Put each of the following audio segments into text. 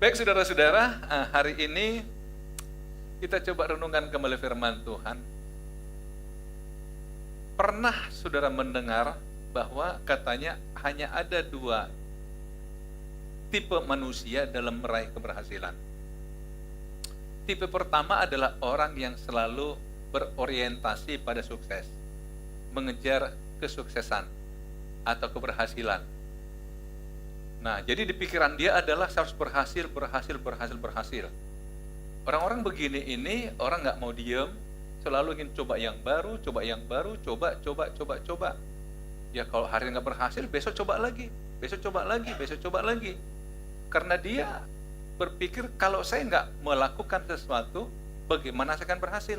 Baik saudara-saudara, hari ini kita coba renungkan kembali firman Tuhan. Pernah saudara mendengar bahwa katanya hanya ada dua tipe manusia dalam meraih keberhasilan. Tipe pertama adalah orang yang selalu berorientasi pada sukses, mengejar kesuksesan atau keberhasilan. Nah, jadi di pikiran dia adalah harus berhasil. Orang-orang begini ini, orang nggak mau diem, selalu ingin coba yang baru, coba. Ya kalau hari nggak berhasil, besok coba lagi. Karena dia berpikir kalau saya nggak melakukan sesuatu, bagaimana saya akan berhasil?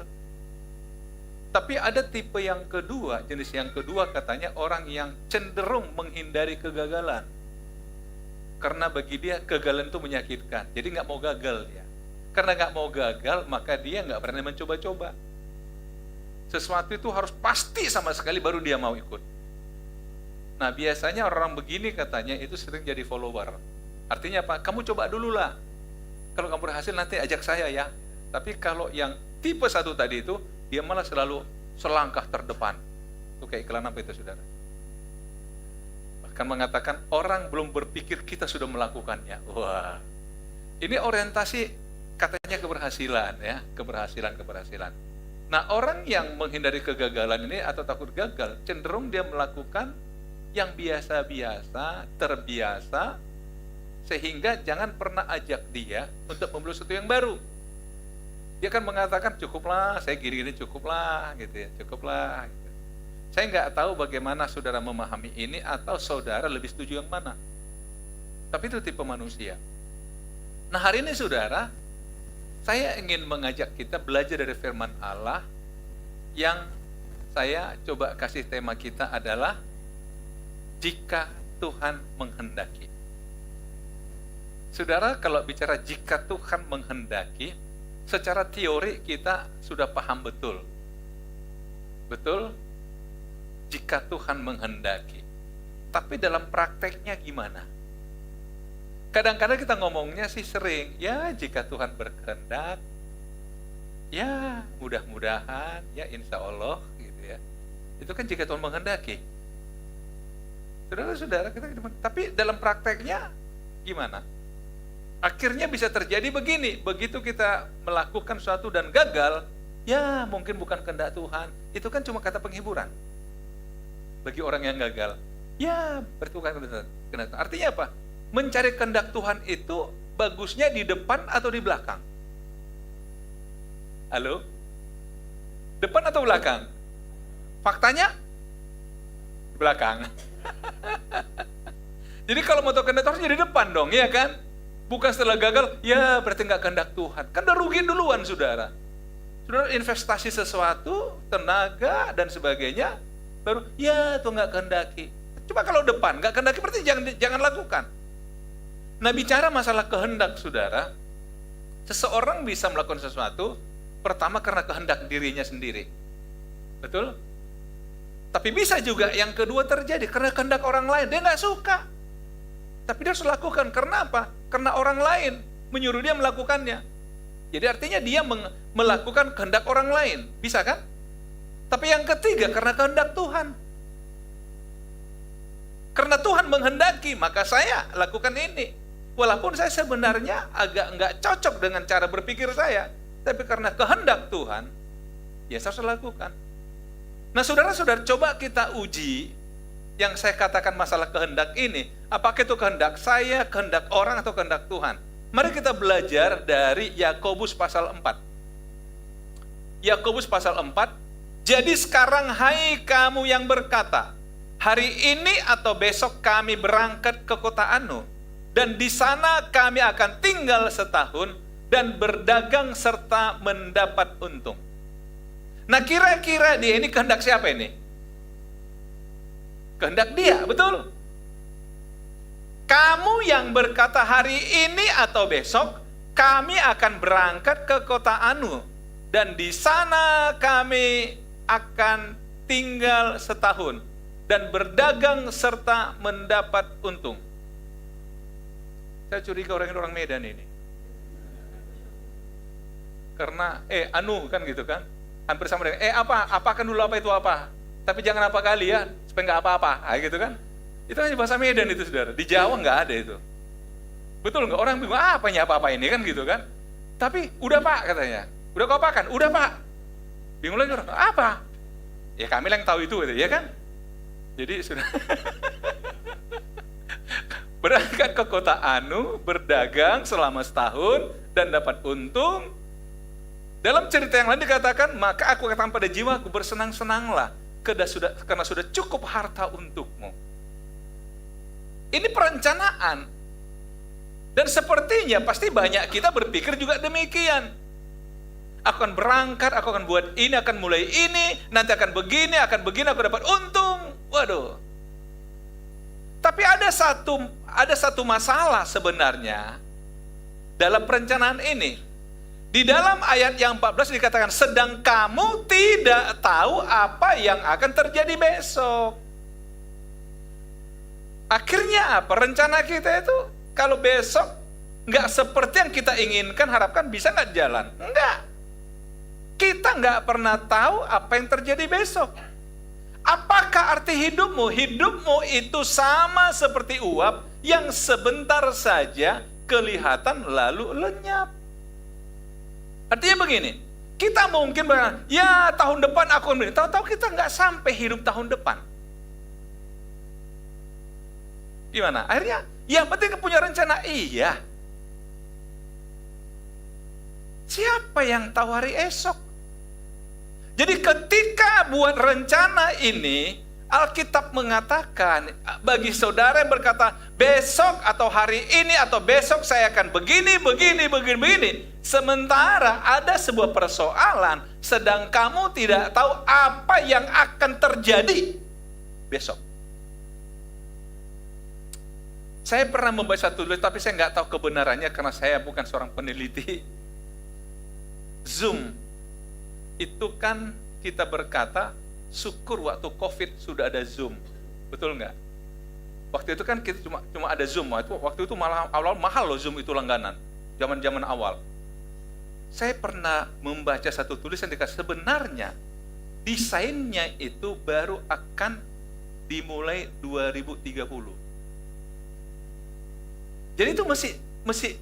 Tapi ada tipe yang kedua, jenis yang kedua katanya orang yang cenderung menghindari kegagalan. Karena bagi dia kegagalan itu menyakitkan, jadi nggak mau gagal ya. Karena nggak mau gagal, maka dia nggak berani mencoba-coba. Sesuatu itu harus pasti sama sekali baru dia mau ikut. Nah biasanya orang begini katanya itu sering jadi follower. Artinya apa? Kamu coba dulu lah. Kalau kamu berhasil nanti ajak saya ya. Tapi kalau yang tipe satu tadi itu, dia malah selalu selangkah terdepan. Itu kayak iklan apa itu saudara? Bahkan mengatakan orang belum berpikir kita sudah melakukannya. Wah, ini orientasi katanya keberhasilan ya, keberhasilan. Nah orang yang menghindari kegagalan ini atau takut gagal, cenderung dia melakukan yang biasa-biasa, terbiasa, sehingga jangan pernah ajak dia untuk memulai sesuatu yang baru. Dia akan mengatakan cukuplah, saya gini-gini cukuplah, gitu ya, cukuplah. Gitu. Saya nggak tahu bagaimana saudara memahami ini atau saudara lebih setuju yang mana. Tapi itu tipe manusia. Nah hari ini saudara, saya ingin mengajak kita belajar dari firman Allah yang saya coba kasih tema kita adalah jika Tuhan menghendaki. Saudara kalau bicara jika Tuhan menghendaki, secara teori kita sudah paham betul. Betul? Jika Tuhan menghendaki. Tapi dalam prakteknya gimana? Kadang-kadang kita ngomongnya sih sering, ya jika Tuhan berkehendak, ya mudah-mudahan, ya insya Allah gitu ya. Itu kan jika Tuhan menghendaki. Saudara-saudara kita, tapi dalam prakteknya gimana? Akhirnya bisa terjadi begini, begitu kita melakukan sesuatu dan gagal, ya mungkin bukan kehendak Tuhan. Itu kan cuma kata penghiburan. Bagi orang yang gagal, ya bertukar kehendak Tuhan. Artinya apa? Mencari kehendak Tuhan itu bagusnya di depan atau di belakang? Halo? Depan atau belakang? Faktanya? Belakang. Jadi kalau mau tahu kehendak Tuhan jadi depan dong, ya kan? Bukan setelah gagal, ya berarti nggak kehendak Tuhan. Kan udah rugi duluan saudara. Saudara investasi sesuatu, tenaga dan sebagainya, baru ya itu nggak kehendaki. Coba kalau depan nggak kehendaki berarti jangan lakukan. Nah bicara masalah kehendak saudara, seseorang bisa melakukan sesuatu pertama karena kehendak dirinya sendiri, betul? Tapi bisa juga yang kedua terjadi karena kehendak orang lain, dia nggak suka, tapi dia harus lakukan. Karena apa? Karena orang lain menyuruh dia melakukannya. Jadi artinya dia melakukan kehendak orang lain, bisa kan? Tapi yang ketiga karena kehendak Tuhan. Karena Tuhan menghendaki, maka saya lakukan ini. Walaupun saya sebenarnya agak nggak cocok dengan cara berpikir saya, tapi karena kehendak Tuhan, ya saya harus lakukan. Nah saudara-saudara, coba kita uji yang saya katakan masalah kehendak ini. Apakah itu kehendak saya, kehendak orang, atau kehendak Tuhan? Mari kita belajar dari Yakobus pasal 4. Yakobus pasal 4. Jadi sekarang hai kamu yang berkata, hari ini atau besok kami berangkat ke kota Anu, dan di sana kami akan tinggal setahun dan berdagang serta mendapat untung. Nah kira-kira dia ini kehendak siapa ini? Kehendak dia, betul? Kamu yang berkata hari ini atau besok kami akan berangkat ke kota Anu, dan di sana kami akan tinggal setahun dan berdagang serta mendapat untung. Saya curiga orang Medan ini. Karena anu kan gitu kan. Hampir sama dengan apa? Apakan dulu apa itu apa. Tapi jangan apa kali ya, supaya nggak apa-apa. Gitu kan. Itu hanya bahasa Medan itu, saudara. Di Jawa nggak ada itu. Betul nggak? Orang bingung, apanya apa-apa ini kan gitu kan. Tapi udah Pak katanya. Udah kau apakan? Udah Pak. Bingung lagi orang, apa? Ya kami yang tahu itu gitu, ya kan. Jadi sudah berangkat ke kota Anu, berdagang selama setahun dan dapat untung. Dalam cerita yang lain dikatakan, maka aku katakan pada jiwaku, bersenang-senanglah karena sudah cukup harta untukmu. Ini perencanaan. Dan sepertinya pasti banyak kita berpikir juga demikian. Aku akan berangkat, aku akan buat ini, akan mulai ini, nanti akan begini, aku dapat untung. Waduh. Tapi ada satu masalah sebenarnya dalam perencanaan ini. Di dalam ayat yang 14 dikatakan, sedang kamu tidak tahu apa yang akan terjadi besok. Akhirnya apa? Rencana kita itu kalau besok nggak seperti yang kita inginkan, harapkan, bisa nggak jalan? Enggak. Kita nggak pernah tahu apa yang terjadi besok. Apakah arti hidupmu? Hidupmu itu sama seperti uap yang sebentar saja kelihatan lalu lenyap. Artinya begini, kita mungkin berkata, ya tahun depan aku begini. Tahu-tahu kita nggak sampai hidup tahun depan. Gimana? Akhirnya, yang penting punya rencana. Iya. Siapa yang tahu hari esok? Jadi ketika buat rencana ini, Alkitab mengatakan, bagi saudara yang berkata, besok atau hari ini atau besok saya akan begini. Sementara ada sebuah persoalan, sedang kamu tidak tahu apa yang akan terjadi besok. Saya pernah membaca tulis, tapi saya nggak tahu kebenarannya karena saya bukan seorang peneliti. Zoom, itu kan kita berkata, syukur waktu COVID sudah ada Zoom. Betul nggak? Waktu itu kan kita cuma ada Zoom. Waktu itu malah awal mahal loh Zoom itu langganan. Zaman-zaman awal. Saya pernah membaca satu tulisan dikatakan sebenarnya desainnya itu baru akan dimulai 2030. Jadi itu masih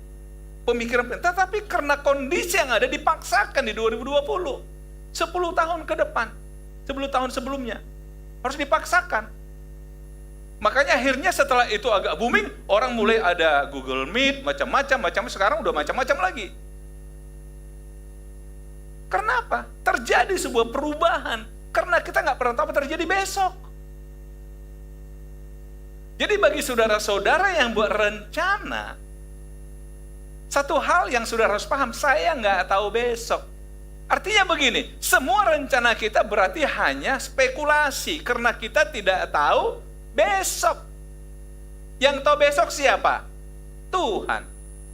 pemikiran, tetapi karena kondisi yang ada dipaksakan di 2020. 10 tahun ke depan, 10 tahun sebelumnya harus dipaksakan. Makanya akhirnya setelah itu agak booming, orang mulai ada Google Meet, macam-macam, sekarang udah macam-macam lagi. Karena apa? Terjadi sebuah perubahan, karena kita nggak pernah tahu apa terjadi besok. Jadi bagi saudara-saudara yang buat rencana, satu hal yang saudara harus paham, saya nggak tahu besok. Artinya begini, semua rencana kita berarti hanya spekulasi, karena kita tidak tahu besok. Yang tahu besok siapa? Tuhan.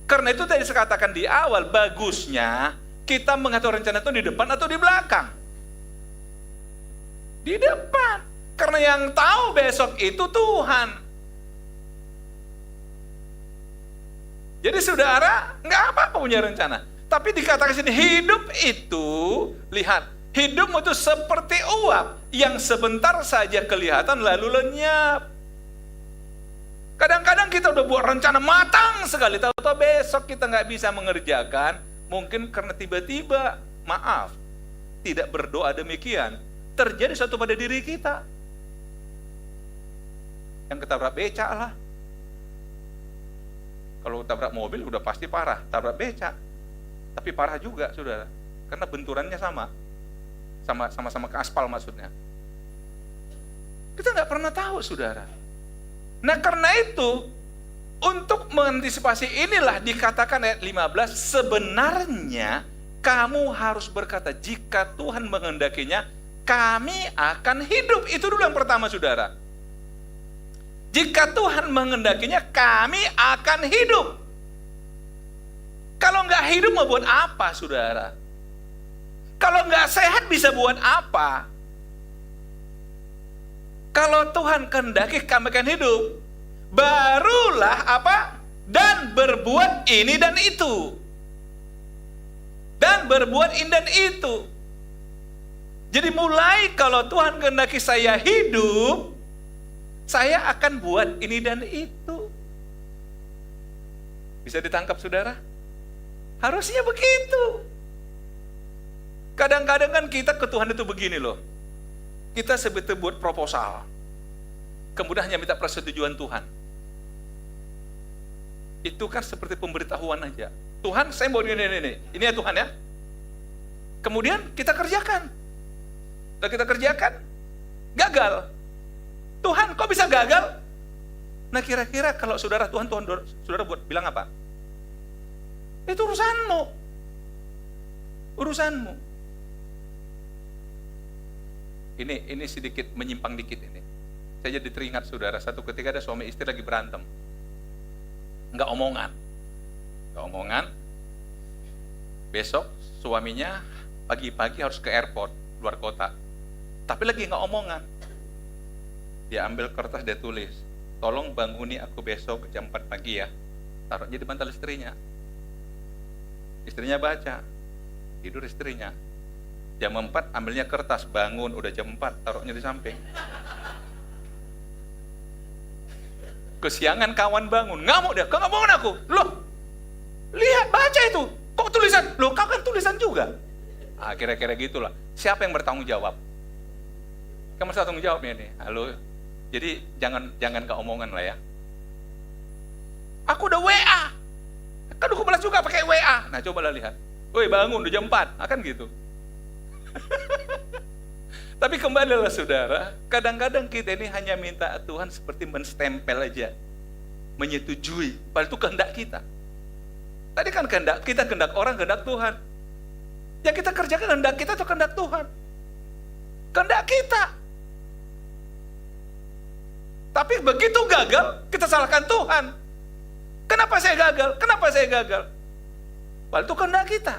Karena itu tadi saya katakan di awal, bagusnya kita mengatur rencana itu di depan atau di belakang? Di depan. Karena yang tahu besok itu Tuhan. Jadi saudara, nggak apa-apa punya rencana. Tapi dikatakan sini, hidup itu, lihat, hidupmu itu seperti uap yang sebentar saja kelihatan lalu lenyap. Kadang-kadang kita udah buat rencana matang sekali, tahu-tahu besok kita nggak bisa mengerjakan, mungkin karena tiba-tiba, maaf, tidak berdoa demikian, terjadi sesuatu pada diri kita. Yang ketabrak becak lah. Kalau tabrak mobil udah pasti parah, tabrak becak. Tapi parah juga, saudara. Karena benturannya sama-sama ke aspal maksudnya. Kita nggak pernah tahu, saudara. Nah, karena itu, untuk mengantisipasi inilah dikatakan ayat 15, sebenarnya kamu harus berkata, jika Tuhan menghendakinya, kami akan hidup. Itu dulu yang pertama, saudara. Jika Tuhan menghendakinya, kami akan hidup. Kalau nggak hidup mau buat apa, saudara? Kalau nggak sehat bisa buat apa? Kalau Tuhan kehendaki kami akan hidup, barulah apa? Dan berbuat ini dan itu. dan berbuat ini dan itu. Jadi mulai kalau Tuhan kehendaki saya hidup, saya akan buat ini dan itu. Bisa ditangkap saudara? Harusnya begitu. Kadang-kadang kan kita ke Tuhan itu begini loh. Kita sebetulnya buat proposal. Kemudian hanya minta persetujuan Tuhan. Itu kan seperti pemberitahuan aja. Tuhan, saya mau ini. Ini ya Tuhan ya. Kemudian kita kerjakan. Setelah kita kerjakan, gagal. Tuhan, kok bisa gagal? Nah kira-kira kalau saudara Tuhan saudara buat bilang apa? Itu urusanmu. Urusanmu. Ini sedikit menyimpang dikit ini. Saya jadi teringat saudara, satu ketika ada suami istri lagi berantem. Enggak omongan. Besok suaminya pagi-pagi harus ke airport, luar kota. Tapi lagi enggak omongan. Dia ambil kertas, dia tulis, tolong banguni aku besok jam 4 pagi ya. Taruhnya di bantal istrinya. Istrinya baca, tidur istrinya. Jam 4 ambilnya kertas, bangun, udah jam 4, taruhnya di samping. Kesiangan kawan bangun, ngamuk dia, kok nggak bangun aku? Loh, lihat, baca itu, kok tulisan? Loh, kau kan tulisan juga. Kira-kira gitulah. Siapa yang bertanggung jawab? Kamu harus tanggung jawabnya nih. Halo, jadi jangan keomongan lah ya. Aku udah WA, kan aku balas juga pakai WA. Nah, cobalah lihat. Woi, bangun, udah jam 4, kan gitu. Tapi kembalilah saudara, kadang-kadang kita ini hanya minta Tuhan seperti menstempel aja, menyetujui, padahal itu kehendak kita. Tadi kan kehendak orang, kehendak Tuhan. Yang kita kerjakan kehendak kita atau kehendak Tuhan? Kehendak kita. Tapi begitu gagal, kita salahkan Tuhan. Kenapa saya gagal? Padahal itu kehendak kita.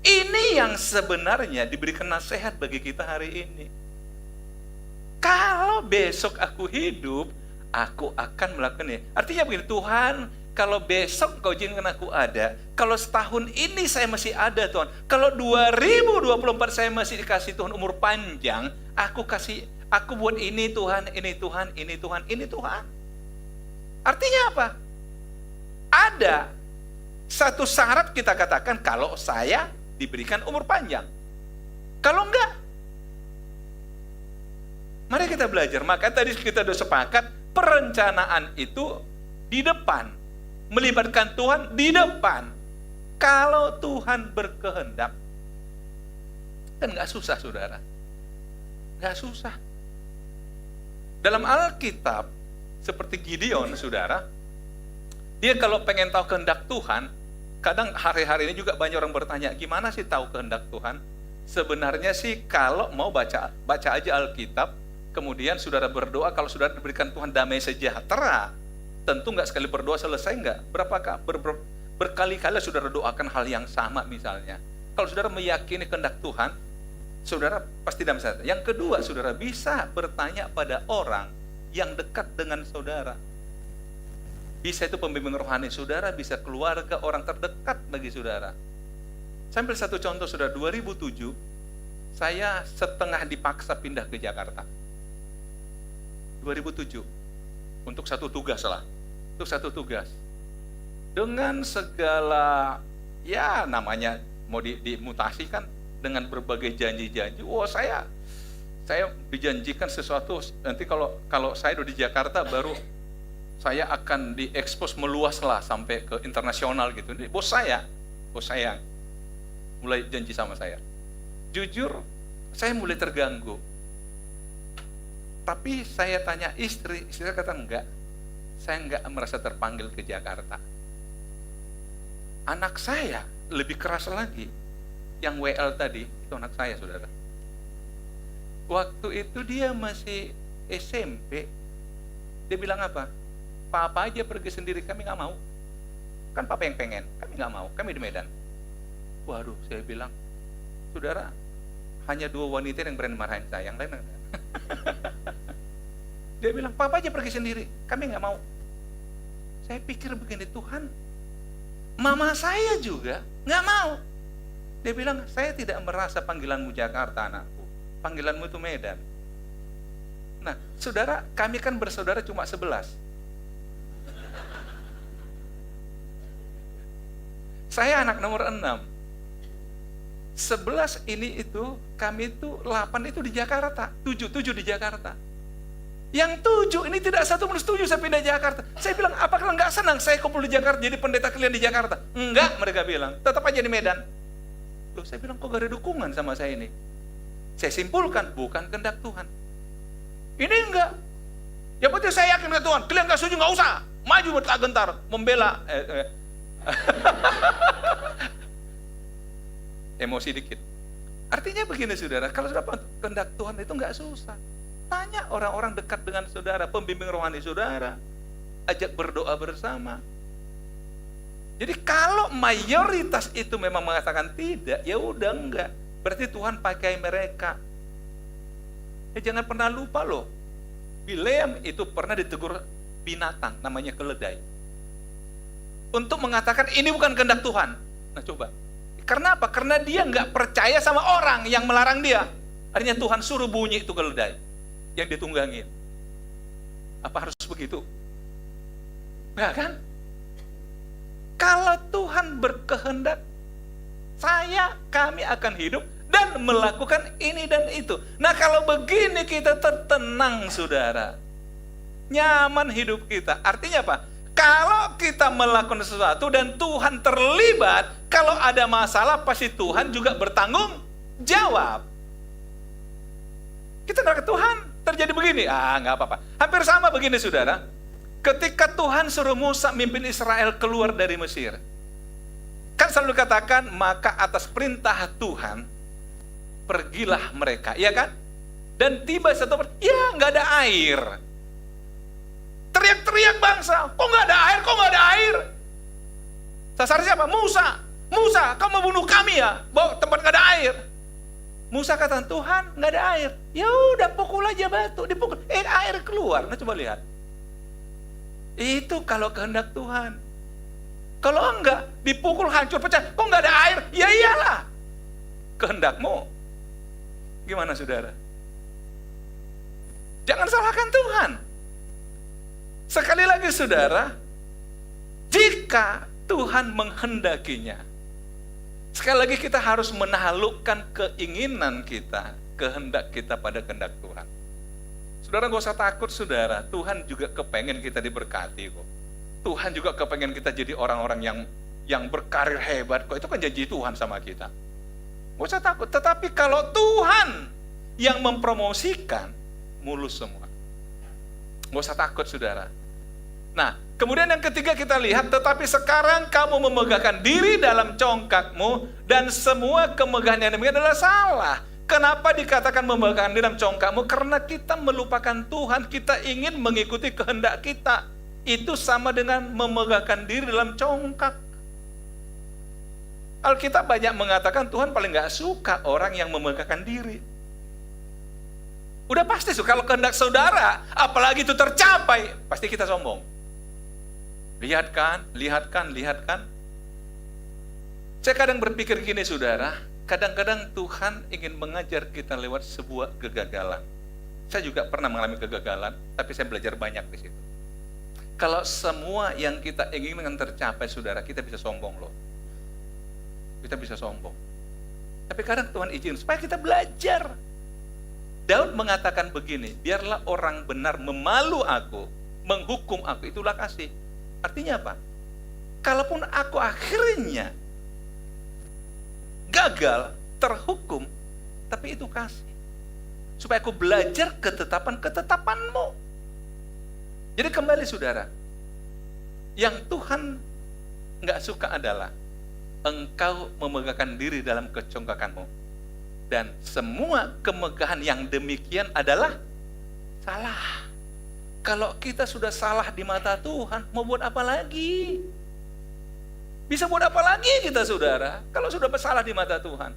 Ini yang sebenarnya diberikan nasihat bagi kita hari ini. Kalau besok aku hidup, aku akan melakukan ini. Artinya begini, Tuhan, kalau besok kau izinkan aku ada, kalau setahun ini saya masih ada Tuhan, kalau 2024 saya masih dikasih Tuhan umur panjang, aku buat ini Tuhan, ini Tuhan, ini Tuhan, ini Tuhan. Artinya apa? Ada satu syarat kita katakan kalau saya diberikan umur panjang. Kalau enggak, mari kita belajar. Maka tadi kita sudah sepakat, perencanaan itu di depan, melibatkan Tuhan di depan. Kalau Tuhan berkehendak, kan enggak susah saudara, enggak susah. Dalam Alkitab, seperti Gideon saudara, dia kalau pengen tahu kehendak Tuhan, kadang hari-hari ini juga banyak orang bertanya, gimana sih tahu kehendak Tuhan? Sebenarnya sih kalau mau baca aja Alkitab, kemudian saudara berdoa, kalau saudara diberikan Tuhan damai sejahtera, tentu nggak sekali berdoa selesai, nggak. Berkali-kali saudara doakan hal yang sama misalnya. Kalau saudara meyakini kehendak Tuhan, saudara pasti damai sejahtera. Yang kedua, saudara bisa bertanya pada orang yang dekat dengan saudara. Bisa itu pembimbing rohani saudara, bisa keluarga, orang terdekat bagi saudara. Saya ambil satu contoh saudara, 2007, saya setengah dipaksa pindah ke Jakarta. 2007, untuk satu tugas lah. Untuk satu tugas. Dengan segala, ya namanya mau dimutasi kan, dengan berbagai janji-janji. Saya dijanjikan sesuatu, nanti kalau saya udah di Jakarta baru saya akan diekspos meluas lah sampai ke internasional gitu. Bos saya mulai janji sama saya. Jujur, saya mulai terganggu. Tapi saya tanya istri kata enggak. Saya enggak merasa terpanggil ke Jakarta. Anak saya lebih keras lagi. Yang WL tadi, itu anak saya saudara. Waktu itu dia masih SMP. Dia bilang apa? Papa aja pergi sendiri, kami nggak mau. Kan papa yang pengen, kami nggak mau, kami di Medan. Waduh, saya bilang, saudara, hanya 2 wanita yang berani marahin saya, yang lain enggak. Dia bilang, papa aja pergi sendiri, kami nggak mau. Saya pikir begini, Tuhan, mama saya juga Nggak mau. Dia bilang, saya tidak merasa panggilanmu Jakarta anakku. Panggilanmu itu Medan. Nah, saudara, kami kan bersaudara cuma 11. Saya anak nomor 6. 11 ini itu, kami itu 8 itu di Jakarta. 7 di Jakarta. Yang 7 ini tidak satu pun setuju saya pindah Jakarta. Saya bilang, apakah enggak senang saya kumpul di Jakarta jadi pendeta kalian di Jakarta? Enggak, mereka bilang. Tetap aja di Medan. Loh, saya bilang, kok gak ada dukungan sama saya ini? Saya simpulkan, bukan kehendak Tuhan. Ini enggak. Yang penting saya yakin ke Tuhan. Kalian gak setuju, gak usah. Maju bertak-gentar, membela. Emosi dikit. Artinya begini saudara, kalau sudah kehendak Tuhan itu enggak susah. Tanya orang-orang dekat dengan saudara, pembimbing rohani saudara. Ajak berdoa bersama. Jadi kalau mayoritas itu memang mengatakan tidak, ya udah enggak. Berarti Tuhan pakai mereka. Jangan pernah lupa loh. Bileam itu pernah ditegur binatang, namanya keledai. Untuk mengatakan ini bukan kehendak Tuhan. Nah coba. Karena apa? Karena dia nggak percaya sama orang yang melarang dia. Artinya Tuhan suruh bunyi itu keledai yang ditunggangin. Apa harus begitu? Enggak kan? Kalau Tuhan berkehendak, kami akan hidup dan melakukan ini dan itu. Nah kalau begini kita tertenang saudara. Nyaman hidup kita. Artinya apa? Kalau kita melakukan sesuatu dan Tuhan terlibat, kalau ada masalah pasti Tuhan juga bertanggung jawab. Kita nggak ke Tuhan, terjadi begini, nggak apa-apa. Hampir sama begini saudara. Ketika Tuhan suruh Musa mimpin Israel keluar dari Mesir, kan selalu dikatakan, maka atas perintah Tuhan, pergilah mereka, iya kan? Dan tiba satu, nggak ada air. Teriak-teriak bangsa, kok nggak ada air, kok nggak ada air? Sasar siapa? Musa, kamu mau bunuh kami ya? Bawa tempat nggak ada air. Musa kata, Tuhan nggak ada air. Ya udah pukul aja batu, dipukul, air keluar. Nah coba lihat. Itu kalau kehendak Tuhan. Kalau enggak, dipukul hancur pecah, kok nggak ada air? Ya iyalah, kehendakmu. Gimana saudara? Jangan salahkan Tuhan. Sekali lagi saudara, jika Tuhan menghendakinya, sekali lagi kita harus menaklukkan keinginan kita, kehendak kita pada kehendak Tuhan. Saudara gak usah takut saudara, Tuhan juga kepengen kita diberkati kok. Tuhan juga kepengen kita jadi orang-orang yang berkarir hebat kok. Itu kan janji Tuhan sama kita. Gak usah takut, tetapi kalau Tuhan yang mempromosikan, mulus semua. Gak usah takut saudara. Nah, kemudian yang ketiga kita lihat, tetapi sekarang kamu memegahkan diri dalam congkakmu dan semua kemegahan yang demikian adalah salah. Kenapa dikatakan memegahkan diri dalam congkakmu? Karena kita melupakan Tuhan, kita ingin mengikuti kehendak kita. Itu sama dengan memegahkan diri dalam congkak. Alkitab banyak mengatakan Tuhan paling gak suka orang yang memegahkan diri. Udah pasti kalau kehendak saudara, apalagi itu tercapai, pasti kita sombong. Lihat kan. Saya kadang berpikir gini saudara, kadang-kadang Tuhan ingin mengajar kita lewat sebuah kegagalan. Saya juga pernah mengalami kegagalan, tapi saya belajar banyak di situ. Kalau semua yang kita inginkan tercapai saudara, kita bisa sombong loh. Kita bisa sombong. Tapi kadang Tuhan izin supaya kita belajar. Daud mengatakan begini, biarlah orang benar memalu aku, menghukum aku, itulah kasih. Artinya apa? Kalaupun aku akhirnya gagal, terhukum, tapi itu kasih. Supaya aku belajar ketetapan-ketetapanmu. Jadi kembali saudara, yang Tuhan gak suka adalah engkau memegahkan diri dalam kecongkakanmu. Dan semua kemegahan yang demikian adalah salah. Kalau kita sudah salah di mata Tuhan, mau buat apa lagi? Bisa buat apa lagi kita saudara, kalau sudah bersalah di mata Tuhan?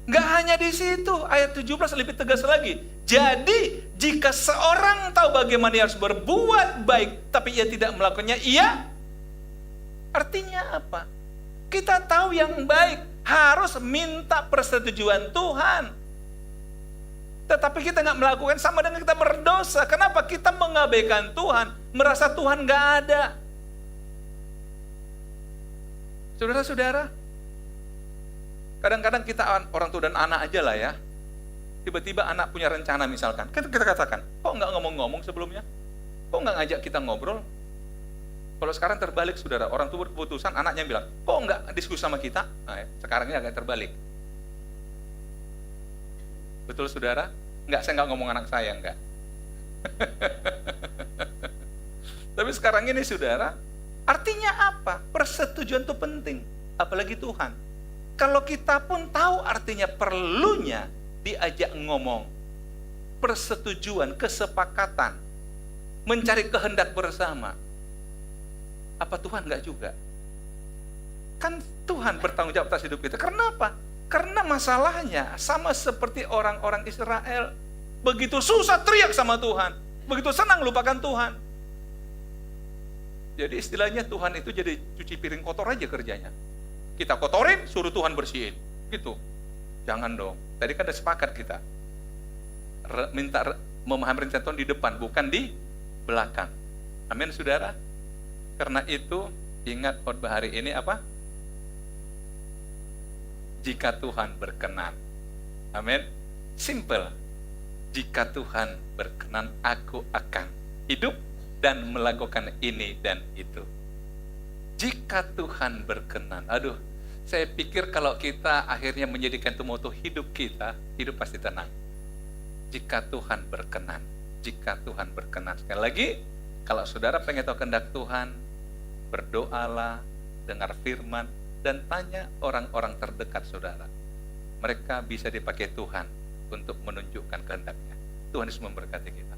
Gak hanya di situ, ayat 17 lebih tegas lagi. Jadi, jika seorang tahu bagaimana ia harus berbuat baik, tapi ia tidak melakukannya, artinya apa? Kita tahu yang baik, harus minta persetujuan Tuhan. Tetapi kita nggak melakukan, sama dengan kita berdosa. Kenapa? Kita mengabaikan Tuhan, merasa Tuhan nggak ada. Saudara-saudara, kadang-kadang kita orang tua dan anak aja lah ya. Tiba-tiba anak punya rencana misalkan, kan kita katakan, kok nggak ngomong-ngomong sebelumnya? Kok nggak ngajak kita ngobrol? Kalau sekarang terbalik, saudara, orang tua berkeputusan, anaknya bilang, kok nggak diskusi sama kita? Nah, sekarang ini agak terbalik. Betul, saudara? Saya nggak ngomong anak saya, enggak. Tapi sekarang ini, saudara, artinya apa? Persetujuan itu penting, apalagi Tuhan. Kalau kita pun tahu artinya perlunya diajak ngomong, persetujuan, kesepakatan, mencari kehendak bersama. Apa Tuhan enggak juga? Kan Tuhan bertanggung jawab atas hidup kita. Kenapa? Karena masalahnya sama seperti orang-orang Israel. Begitu susah teriak sama Tuhan, begitu senang lupakan Tuhan. Jadi istilahnya Tuhan itu jadi cuci piring kotor aja kerjanya. Kita kotorin, suruh Tuhan bersihin. Gitu. Jangan dong. Tadi kan udah sepakat kita. Minta memahami rencana Tuhan di depan, bukan di belakang. Amin, saudara. Karena itu, ingat khotbah hari ini apa? Jika Tuhan berkenan. Amin. Simple. Jika Tuhan berkenan, aku akan hidup dan melakukan ini dan itu. Jika Tuhan berkenan. Aduh, saya pikir kalau kita akhirnya menjadikan itu moto hidup kita, hidup pasti tenang. Jika Tuhan berkenan. Jika Tuhan berkenan. Sekali lagi, kalau saudara pengen tahu kehendak Tuhan, berdoalah, dengar firman, dan tanya orang-orang terdekat saudara. Mereka bisa dipakai Tuhan untuk menunjukkan kehendaknya. Tuhan Yesus memberkati kita.